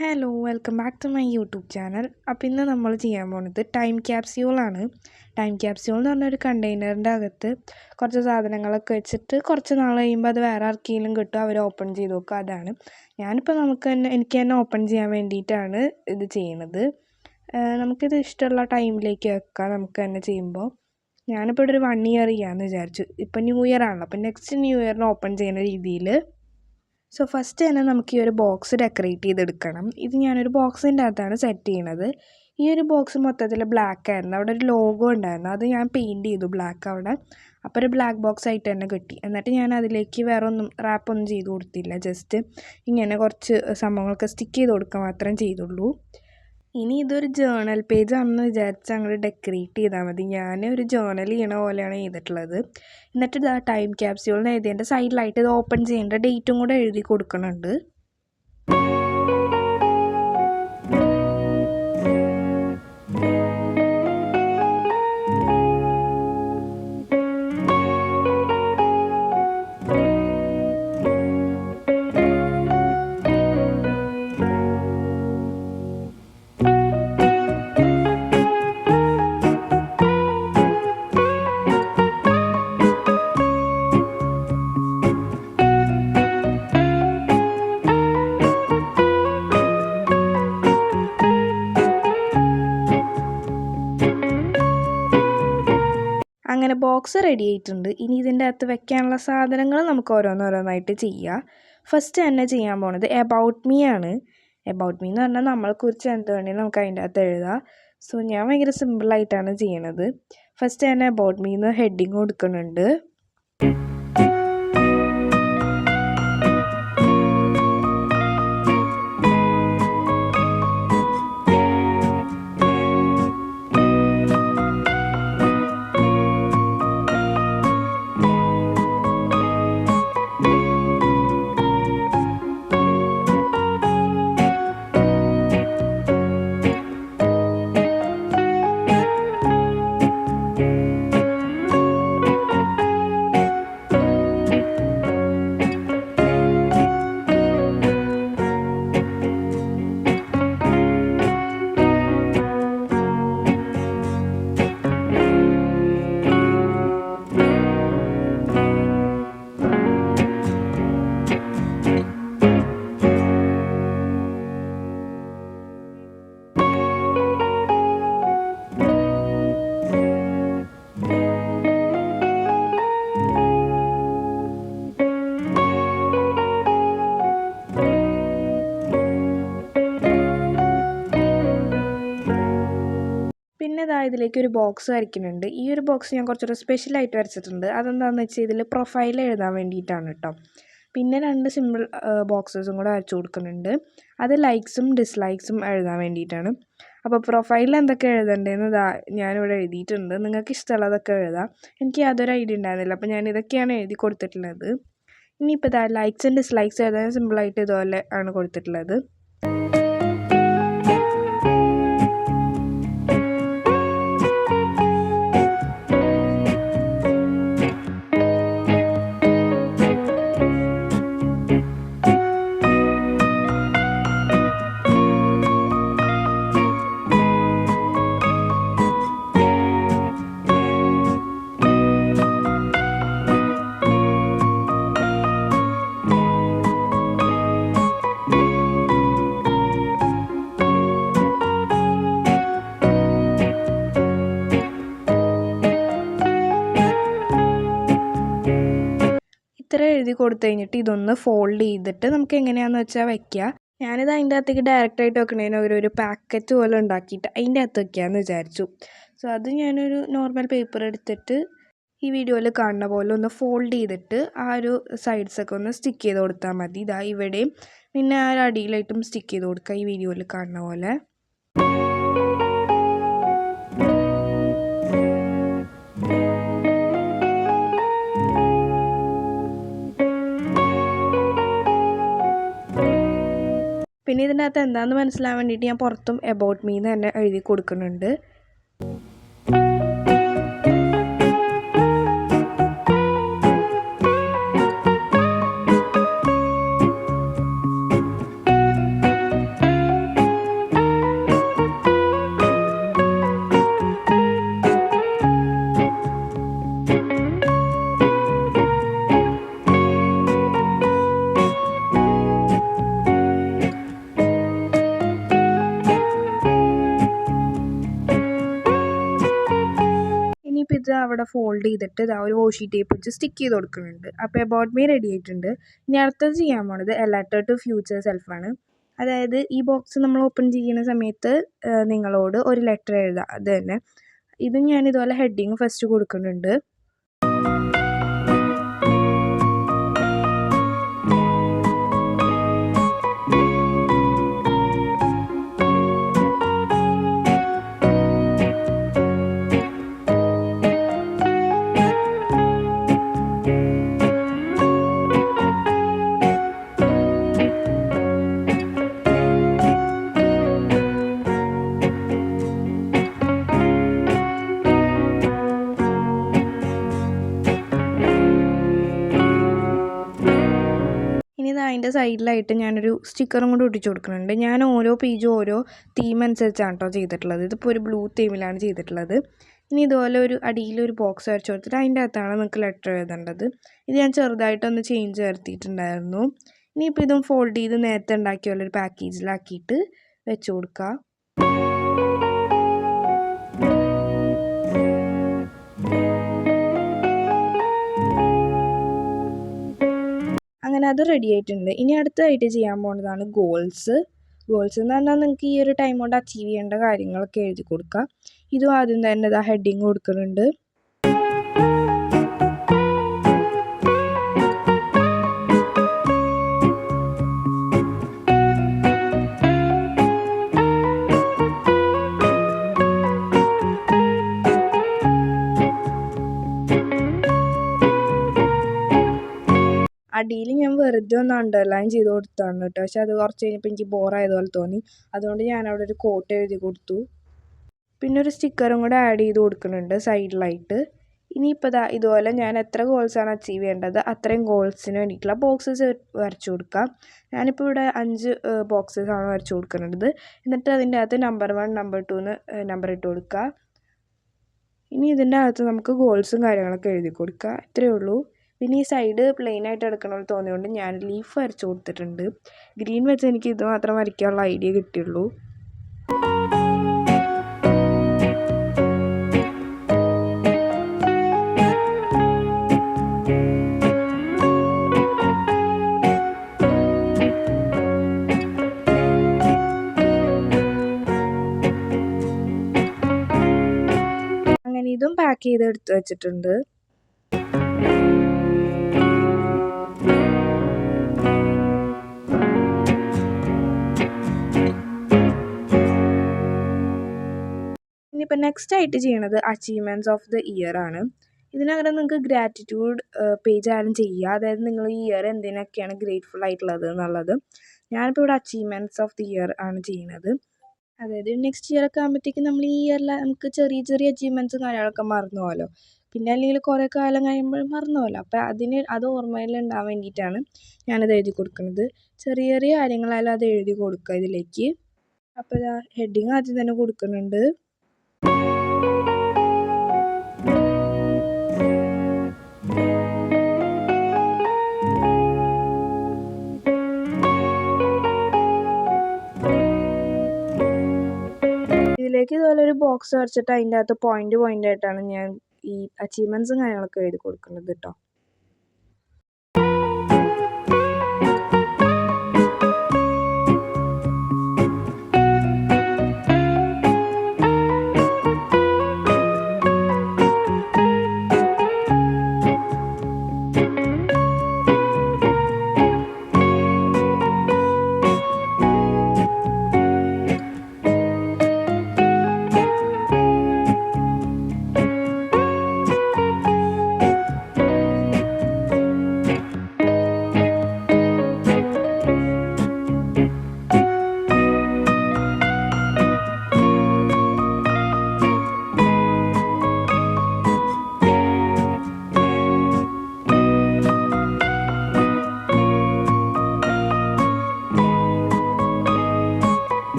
Hello welcome back to my YouTube channel. അപ്പോൾ ഇന്ന് നമ്മൾ ചെയ്യാൻ പോകുന്നത് ടൈം ക്യാപ്സ്യൂളാണ്. ടൈം ക്യാപ്സ്യൂൾ എന്ന് പറഞ്ഞൊരു കണ്ടെയ്നറിൻ്റെ അകത്ത് കുറച്ച് സാധനങ്ങളൊക്കെ വെച്ചിട്ട് കുറച്ച് നാൾ കഴിയുമ്പോൾ അത് വേറെ ആർക്കെങ്കിലും കിട്ടും, അവർ ഓപ്പൺ ചെയ്ത് നോക്കുക. അതാണ് ഞാനിപ്പോൾ എനിക്ക് തന്നെ ഓപ്പൺ ചെയ്യാൻ വേണ്ടിയിട്ടാണ് ഇത് ചെയ്യുന്നത്. നമുക്കിത് ഇഷ്ടമുള്ള ടൈമിലേക്ക് വെക്കാം നമുക്ക് തന്നെ ചെയ്യുമ്പോൾ. ഞാനിപ്പോൾ ഇവിടെ ഒരു 1 ഇയർ ചെയ്യാമെന്ന് വിചാരിച്ചു. ഇപ്പോൾ ന്യൂ ഇയർ ആണല്ലോ, അപ്പോൾ നെക്സ്റ്റ് ന്യൂ ഇയറിന് ഓപ്പൺ ചെയ്യുന്ന രീതിയിൽ. സോ ഫസ്റ്റ് തന്നെ നമുക്ക് ഈ ഒരു ബോക്സ് ഡെക്കറേറ്റ് ചെയ്തെടുക്കണം. ഇത് ഞാനൊരു ബോക്സിൻ്റെ അകത്താണ് സെറ്റ് ചെയ്യണത്. ഈ ഒരു ബോക്സ് മൊത്തത്തിൽ ബ്ലാക്ക് ആയിരുന്നു, അവിടെ ഒരു ലോഗോ ഉണ്ടായിരുന്നു, അത് ഞാൻ പെയിൻറ്റ് ചെയ്തു ബ്ലാക്ക് അവിടെ. അപ്പോൾ ഒരു ബ്ലാക്ക് ബോക്സ് ആയിട്ട് തന്നെ കിട്ടി. എന്നിട്ട് ഞാൻ അതിലേക്ക് വേറെ ഒന്നും റാപ്പൊന്നും ചെയ്ത് കൊടുത്തില്ല, ജസ്റ്റ് ഇങ്ങനെ കുറച്ച് സംഭവങ്ങളൊക്കെ സ്റ്റിക്ക് ചെയ്ത് കൊടുക്കുക മാത്രം ചെയ്തുള്ളൂ. ഇനി ഇതൊരു ജേണൽ പേജ് ആണെന്ന് വിചാരിച്ച് അങ്ങോട്ട് ഡെക്കറേറ്റ് ചെയ്താൽ മതി. ഞാൻ ഒരു ജേണൽ ചെയ്യണ പോലെയാണ് ചെയ്തിട്ടുള്ളത്. എന്നിട്ട് ഇത് ആ ടൈം ക്യാപ്സ്യൂളിന് എഴുതിയതിൻ്റെ സൈഡിലായിട്ട് ഇത് ഓപ്പൺ ചെയ്യേണ്ട ഡേറ്റും കൂടെ എഴുതി കൊടുക്കുന്നുണ്ട്. അങ്ങനെ ബോക്സ് റെഡി ആയിട്ടുണ്ട്. ഇനി ഇതിൻ്റെ അകത്ത് വെക്കാനുള്ള സാധനങ്ങൾ നമുക്ക് ഓരോന്നോരോന്നായിട്ട് ചെയ്യാം. ഫസ്റ്റ് തന്നെ ചെയ്യാൻ പോണത് എബൌട്ട് മീ ആണ്. എബൌട്ട് മീ എന്ന് പറഞ്ഞാൽ നമ്മളെക്കുറിച്ച് എന്ത് വേണമെങ്കിലും നമുക്ക് അതിൻ്റെ അകത്ത് എഴുതാം. സോ ഞാൻ ഭയങ്കര സിമ്പിളായിട്ടാണ് ചെയ്യണത്. ഫസ്റ്റ് തന്നെ എബൌട്ട് മീ എന്ന് ഹെഡിങ് കൊടുക്കുന്നുണ്ട്. പിന്നെ ഇതാ ഇതിലേക്ക് ഒരു ബോക്സ് വരയ്ക്കുന്നുണ്ട്. ഈ ഒരു ബോക്സ് ഞാൻ കുറച്ചുകൂടെ സ്പെഷ്യലായിട്ട് വരച്ചിട്ടുണ്ട്. അതെന്താണെന്ന് വെച്ചാൽ ഇതിൽ പ്രൊഫൈൽ എഴുതാൻ വേണ്ടിയിട്ടാണ് കേട്ടോ. പിന്നെ 2 സിമ്പിൾ ബോക്സസും കൂടെ വരച്ചു കൊടുക്കുന്നുണ്ട്. അത് ലൈക്സും ഡിസ്ലൈക്സും എഴുതാൻ വേണ്ടിയിട്ടാണ്. അപ്പോൾ പ്രൊഫൈലിൽ എന്തൊക്കെ എഴുതേണ്ടതെന്ന് ഞാനിവിടെ എഴുതിയിട്ടുണ്ട്. നിങ്ങൾക്ക് ഇഷ്ടമുള്ളതൊക്കെ എഴുതാം. എനിക്ക് യാതൊരു ഐഡിയ ഉണ്ടായിരുന്നില്ല, അപ്പോൾ ഞാൻ ഇതൊക്കെയാണ് എഴുതി കൊടുത്തിട്ടുള്ളത്. ഇനിയിപ്പോൾ ലൈക്സും ഡിസ്ലൈക്സും എഴുതാൻ സിമ്പിളായിട്ട് ഇതുപോലെ ആണ് കൊടുത്തിട്ടുള്ളത്. ഇത്ര എഴുതി കൊടുത്തു കഴിഞ്ഞിട്ട് ഇതൊന്ന് ഫോൾഡ് ചെയ്തിട്ട് നമുക്ക് എങ്ങനെയാണെന്ന് വെച്ചാൽ വയ്ക്കുക. ഞാനിത് അതിൻ്റെ അകത്തേക്ക് ഡയറക്റ്റായിട്ട് വെക്കണതിന് ഒരു പാക്കറ്റ് പോലെ ഉണ്ടാക്കിയിട്ട് അതിൻ്റെ അകത്ത് വയ്ക്കാമെന്ന് വിചാരിച്ചു. സോ അത് ഞാനൊരു നോർമൽ പേപ്പർ എടുത്തിട്ട് ഈ വീഡിയോയിൽ കാണുന്ന പോലെ ഒന്ന് ഫോൾഡ് ചെയ്തിട്ട് ആ ഒരു സൈഡ്സൊക്കെ ഒന്ന് സ്റ്റിക്ക് ചെയ്ത് കൊടുത്താൽ മതി. ഇവിടെയും പിന്നെ ആ ഒരു അടിയിലായിട്ടും സ്റ്റിക്ക് ചെയ്ത് കൊടുക്കുക ഈ വീഡിയോയിൽ കാണുന്ന പോലെ. പിന്നെ ഇതിൻ്റെ അകത്ത് എന്താണെന്ന് മനസ്സിലാവാൻ വേണ്ടിയിട്ട് ഞാൻ പുറത്തും എബൌട്ട് മീ എന്ന് തന്നെ എഴുതി കൊടുക്കുന്നുണ്ട്. അവിടെ ഫോൾഡ് ചെയ്തിട്ട് ഇതാ ഒരു വാഷി ടേപ്പ് വെച്ച് സ്റ്റിക്ക് ചെയ്ത് കൊടുക്കുന്നുണ്ട്. അപ്പോൾ എബൌട്ട് മീ റെഡി ആയിട്ടുണ്ട്. ഇനി അടുത്തത് ചെയ്യാൻ പോണത് എ ലെറ്റർ ടു ഫ്യൂച്ചർ സെൽഫാണ്. അതായത് ഈ ബോക്സ് നമ്മൾ ഓപ്പൺ ചെയ്യുന്ന സമയത്ത് നിങ്ങളോട് ഒരു ലെറ്റർ എഴുതാം. അത് തന്നെ ഇത് ഞാൻ ഇതുപോലെ ഹെഡിങ് ഫസ്റ്റ് കൊടുക്കുന്നുണ്ട്. ഇനി അതിൻ്റെ സൈഡിലായിട്ട് ഞാനൊരു സ്റ്റിക്കറും കൂടി ഒട്ടിച്ചു കൊടുക്കുന്നുണ്ട്. ഞാൻ ഓരോ പേജും ഓരോ തീം അനുസരിച്ചാണ് കേട്ടോ ചെയ്തിട്ടുള്ളത്. ഇതിപ്പോൾ ഒരു ബ്ലൂ തീമിലാണ് ചെയ്തിട്ടുള്ളത്. ഇനി ഇതുപോലെ ഒരു അടിയിലൊരു ബോക്സ് വരച്ച് കൊടുത്തിട്ട് അതിൻ്റെ അകത്താണ് നിങ്ങൾക്ക് ലെറ്റർ എഴുതേണ്ടത്. ഇത് ഞാൻ ചെറുതായിട്ടൊന്ന് ചേഞ്ച് വരുത്തിയിട്ടുണ്ടായിരുന്നു. ഇനിയിപ്പോൾ ഇതും ഫോൾഡ് ചെയ്ത് നേരത്തെ ഉണ്ടാക്കിയ പോലെ ഒരു പാക്കേജിലാക്കിയിട്ട് വെച്ച് കൊടുക്കുക. അങ്ങനെ അത് റെഡി ആയിട്ടുണ്ട്. ഇനി അടുത്തതായിട്ട് ചെയ്യാൻ പോകുന്നതാണ് ഗോൾസ് എന്ന് പറഞ്ഞാൽ നിങ്ങൾക്ക് ഈ ഒരു ടൈം കൊണ്ട് അച്ചീവ് ചെയ്യേണ്ട കാര്യങ്ങളൊക്കെ എഴുതി കൊടുക്കുക. ഇതും ആദ്യം തന്നെ ഇതാ ഹെഡിങ് കൊടുക്കുന്നുണ്ട്. അടിയിൽ ഞാൻ വെറുതെ ഒന്ന് അണ്ടർലൈൻ ചെയ്ത് കൊടുത്താണ് കേട്ടോ. പക്ഷെ അത് കുറച്ച് കഴിഞ്ഞപ്പോൾ എനിക്ക് ബോറായതുപോലെ തോന്നി. അതുകൊണ്ട് ഞാൻ അവിടെ ഒരു കോട്ട് എഴുതി കൊടുത്തു. പിന്നെ ഒരു സ്റ്റിക്കറും കൂടെ ആഡ് ചെയ്ത് കൊടുക്കുന്നുണ്ട് സൈഡിലായിട്ട്. ഇനിയിപ്പോൾ ഇതുപോലെ ഞാൻ എത്ര ഗോൾസാണ് അച്ചീവ് ചെയ്യേണ്ടത് അത്രയും ഗോൾസിന് വേണ്ടിയിട്ടുള്ള ബോക്സസ് വരച്ചു കൊടുക്കാം. ഞാനിപ്പോൾ ഇവിടെ 5 ബോക്സസാണ് വരച്ചു കൊടുക്കുന്നത്. എന്നിട്ട് അതിൻ്റെ അകത്ത് നമ്പർ 1 നമ്പർ 2 എന്ന് നമ്പർ ഇട്ട് കൊടുക്കുക. ഇനി ഇതിൻ്റെ അകത്ത് നമുക്ക് ഗോൾസും കാര്യങ്ങളൊക്കെ എഴുതി കൊടുക്കുക. ഇത്രയേ ഉള്ളൂ. പിന്നെ ഈ സൈഡ് പ്ലെയിൻ ആയിട്ട് എടുക്കണമെന്ന് തോന്നിയതുകൊണ്ട് ഞാൻ ലീഫ് വരച്ചു കൊടുത്തിട്ടുണ്ട്. ഗ്രീൻ വെച്ച് എനിക്ക് ഇത് മാത്രം വരയ്ക്കാനുള്ള ഐഡിയ കിട്ടിയുള്ളൂ. അങ്ങനെ ഇതും പാക്ക് ചെയ്ത് എടുത്ത് വെച്ചിട്ടുണ്ട്. ഇനിയിപ്പോൾ നെക്സ്റ്റ് ആയിട്ട് ചെയ്യണത് അച്ചീവ്മെൻറ്റ്സ് ഓഫ് ദ ഇയർ ആണ്. ഇതിനകത്ത് നിങ്ങൾക്ക് ഗ്രാറ്റിറ്റ്യൂഡ് പേജ് ആയാലും ചെയ്യുക. അതായത് നിങ്ങൾ ഈ ഇയർ എന്തിനൊക്കെയാണ് ഗ്രേറ്റ്ഫുൾ ആയിട്ടുള്ളത് എന്നുള്ളത്. ഞാനിപ്പോൾ ഇവിടെ അച്ചീവ്മെൻറ്റ്സ് ഓഫ് ദി ഇയർ ആണ് ചെയ്യുന്നത്. അതായത് നെക്സ്റ്റ് ഇയർ ഒക്കെ ആകുമ്പോഴത്തേക്കും നമ്മൾ ഈ ഇയറിൽ നമുക്ക് ചെറിയ ചെറിയ അച്ചീവ്മെൻറ്റ്സും കാര്യങ്ങളൊക്കെ മറന്നു പോകാമല്ലോ. പിന്നെ അല്ലെങ്കിൽ കുറേ കാലം കഴിയുമ്പോൾ മറന്നു പോകാമല്ലോ. അപ്പോൾ അത് ഓർമ്മയിൽ ഉണ്ടാകാൻ വേണ്ടിയിട്ടാണ് ഞാനത് എഴുതി കൊടുക്കുന്നത്. ചെറിയ ചെറിയ കാര്യങ്ങളായാലും അത് എഴുതി കൊടുക്കുക ഇതിലേക്ക്. അപ്പോൾ ഹെഡിങ് ആദ്യം തന്നെ കൊടുക്കുന്നുണ്ട്. ഇതിലേക്ക് ഇതുപോലെ ഒരു ബോക്സ് വരച്ചിട്ട് അതിൻ്റെ അകത്ത് പോയിന്റ് ആയിട്ടാണ് ഞാൻ ഈ അച്ചീവ്മെൻറ്റ്സും കാര്യങ്ങളൊക്കെ എഴുതി കൊടുക്കുന്നത് കേട്ടോ.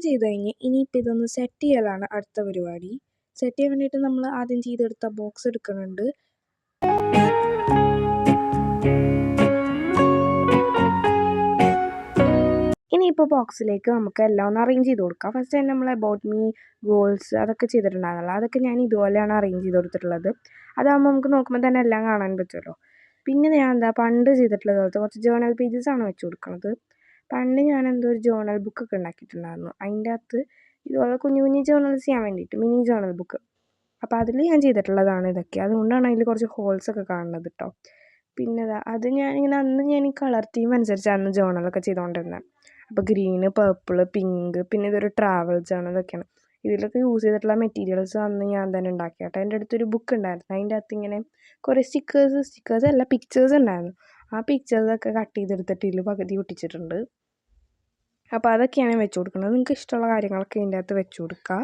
ചെയ്ത് കഴിഞ്ഞ് ഇനിയിപ്പോൾ ഇതൊന്ന് സെറ്റ് ചെയ്യലാണ് അടുത്ത പരിപാടി. സെറ്റ് ചെയ്യാൻ വേണ്ടിയിട്ട് നമ്മൾ ആദ്യം ചെയ്തെടുത്ത ബോക്സ് എടുക്കുന്നുണ്ട്. ഇനി ഇപ്പോൾ ബോക്സിലേക്ക് നമുക്ക് എല്ലാം ഒന്ന് അറേഞ്ച് ചെയ്ത് കൊടുക്കാം. ഫസ്റ്റ് തന്നെ നമ്മൾ അബൌട്ട് മീ, ഗോൾസ് അതൊക്കെ ചെയ്തിട്ടുണ്ടായിരുന്നല്ലോ, അതൊക്കെ ഞാൻ ഇതുപോലെയാണ് അറേഞ്ച് ചെയ്ത് കൊടുത്തിട്ടുള്ളത്. അതാകുമ്പോൾ നമുക്ക് നോക്കുമ്പോൾ തന്നെ എല്ലാം കാണാൻ പറ്റുമല്ലോ. പിന്നെ ഞാൻ പണ്ട് ചെയ്തിട്ടുള്ളത് പോലത്തെ കുറച്ച് ജേർണൽ പേജസാണ് വെച്ച് കൊടുക്കുന്നത്. പണ്ട് ഞാൻ ഒരു ജേർണൽ ബുക്കൊക്കെ ഉണ്ടാക്കിയിട്ടുണ്ടായിരുന്നു. അതിൻ്റെ അകത്ത് ഇതുപോലെ കുഞ്ഞു കുഞ്ഞു ജേർണൽസ് ചെയ്യാൻ വേണ്ടിയിട്ട് മിനി ജേർണൽ ബുക്ക്. അപ്പോൾ അതിൽ ഞാൻ ചെയ്തിട്ടുള്ളതാണ് ഇതൊക്കെ. അതുകൊണ്ടാണ് അതിൽ കുറച്ച് ഹോൾസൊക്കെ കാണുന്നത് കേട്ടോ. പിന്നെ അത് ഞാനിങ്ങനെ അന്ന് ഞാൻ ഈ കളർ തീം അനുസരിച്ചാണ് ജേർണലൊക്കെ ചെയ്തുകൊണ്ടിരുന്നത്. അപ്പോൾ ഗ്രീന്, പർപ്പിൾ, പിങ്ക്, പിന്നെ ഇതൊരു ട്രാവൽ ജേർണലൊക്കെയാണ്. ഇതിലൊക്കെ യൂസ് ചെയ്തിട്ടുള്ള മെറ്റീരിയൽസ് അന്ന് ഞാൻ തന്നെ ഉണ്ടാക്കി കേട്ടോ. എൻ്റെ അടുത്തൊരു ബുക്ക് ഉണ്ടായിരുന്നു. അതിൻ്റെ അകത്ത് ഇങ്ങനെ കുറേ സ്റ്റിക്കേഴ്സ് അല്ല പിക്ചേഴ്സ് ഉണ്ടായിരുന്നു. ആ പിക്ചേഴ്സൊക്കെ കട്ട് ചെയ്തെടുത്തിട്ട് ഇതിൽ പകുതി ഒട്ടിച്ചിട്ടുണ്ട്. അപ്പോൾ അതൊക്കെയാണ് വെച്ച് കൊടുക്കുന്നത്. നിങ്ങൾക്ക് ഇഷ്ടമുള്ള കാര്യങ്ങളൊക്കെ ഇതിൻ്റെ അകത്ത് വെച്ച് കൊടുക്കുക.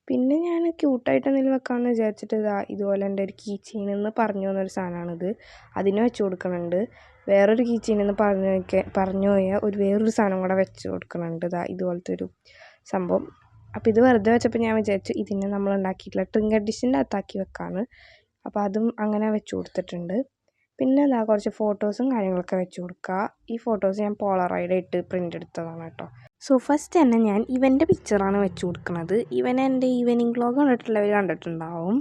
പിന്നെ ഞാൻ ക്യൂട്ടായിട്ട് എന്തെങ്കിലും വെക്കാമെന്ന് വിചാരിച്ചിട്ട് ഇതുപോലെ എൻ്റെ ഒരു കീ ചെയിൻ എന്ന് പറഞ്ഞു തന്നൊരു സാധനമാണിത്. അതിന് വെച്ച് കൊടുക്കുന്നുണ്ട്. വേറൊരു കീ ചെയിൻ എന്ന് പറഞ്ഞു പോയാൽ വേറൊരു സാധനം കൂടെ വെച്ച് കൊടുക്കുന്നുണ്ട്. ഇതുപോലത്തെ ഒരു സംഭവം. അപ്പോൾ ഇത് വെറുതെ വെച്ചപ്പോൾ ഞാൻ വിചാരിച്ചു ഇതിനെ നമ്മൾ ഉണ്ടാക്കിയിട്ടുള്ള ട്രിങ്കർ ഡിഷിൻ്റെ അകത്താക്കി വെക്കാമെന്ന്. അപ്പോൾ അതും അങ്ങനെ വെച്ച് കൊടുത്തിട്ടുണ്ട്. പിന്നെ കുറച്ച് ഫോട്ടോസും കാര്യങ്ങളൊക്കെ വെച്ച് കൊടുക്കുക. ഈ ഫോട്ടോസ് ഞാൻ പോളറോയിഡ് ഇട്ട് പ്രിൻ്റ് എടുത്തതാണ് കേട്ടോ. സോ ഫസ്റ്റ് തന്നെ ഞാൻ ഇവൻ്റെ പിക്ചറാണ് വെച്ച് കൊടുക്കുന്നത്. ഇവൻ എൻ്റെ ഈവനിങ് വ്ളോഗ് കണ്ടിട്ടുള്ളവർ കണ്ടിട്ടുണ്ടാവും.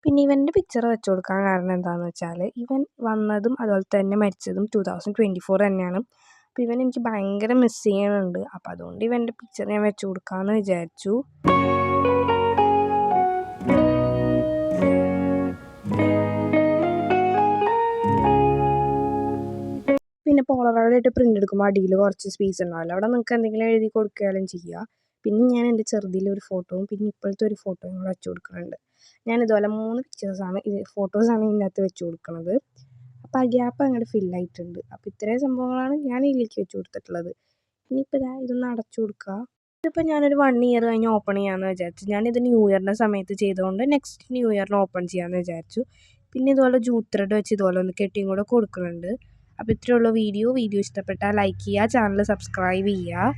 പിന്നെ ഇവൻ്റെ പിക്ചർ വെച്ച് കൊടുക്കാൻ കാരണം എന്താണെന്ന് വെച്ചാൽ ഇവൻ വന്നതും അതുപോലെ തന്നെ മരിച്ചതും 2024 തന്നെയാണ്. അപ്പോൾ ഇവൻ എനിക്ക് ഭയങ്കര മിസ് ചെയ്യുന്നുണ്ട്. അപ്പോൾ അതുകൊണ്ട് ഇവൻ്റെ പിക്ചർ ഞാൻ വെച്ച് കൊടുക്കാമെന്ന് വിചാരിച്ചു. പിന്നെ പോളറോയിഡ് പ്രിൻ്റ് എടുക്കുമ്പോൾ അടിയിൽ കുറച്ച് സ്പേസ് ഉണ്ടാവില്ല, അവിടെ നിങ്ങൾക്ക് എന്തെങ്കിലും എഴുതി കൊടുക്കുകയാലും ചെയ്യുക. പിന്നെ ഞാൻ എൻ്റെ ചെറുതിലെ ഒരു ഫോട്ടോയും പിന്നെ ഇപ്പോഴത്തെ ഒരു ഫോട്ടോയും കൂടെ വെച്ച് കൊടുക്കുന്നുണ്ട്. ഞാൻ ഇതുപോലെ 3 ഫോട്ടോസാണ് ഇതിനകത്ത് വെച്ച് കൊടുക്കുന്നത്. അപ്പോൾ ആ ഗ്യാപ്പ് അങ്ങോട്ട് ഫില്ലായിട്ടുണ്ട്. അപ്പോൾ ഇത്രയും സംഭവങ്ങളാണ് ഞാൻ ഇതിലേക്ക് വെച്ച് കൊടുത്തിട്ടുള്ളത്. ഇനിയിപ്പോൾ ഇതൊന്ന് അടച്ചു കൊടുക്കുക. ഇതിപ്പോൾ ഞാനൊരു 1 ഇയർ കഴിഞ്ഞ് ഓപ്പൺ ചെയ്യാമെന്ന് വിചാരിച്ചു. ഞാനിത് ന്യൂ ഇയറിൻ്റെ സമയത്ത് ചെയ്തുകൊണ്ട് നെക്സ്റ്റ് ന്യൂ ഇയറിന് ഓപ്പൺ ചെയ്യാമെന്ന് വിചാരിച്ചു. പിന്നെ ഇതുപോലെ ജൂട്ട് ത്രെഡ് വെച്ച് ഇതുപോലെ ഒന്ന് കെട്ടിയും കൂടെ കൊടുക്കുന്നുണ്ട്. അപ്പോൾ ഇത്രയുള്ള വീഡിയോ ഇഷ്ടപ്പെട്ടാൽ ലൈക്ക് ചെയ്യുക, ചാനൽ സബ്സ്ക്രൈബ് ചെയ്യുക.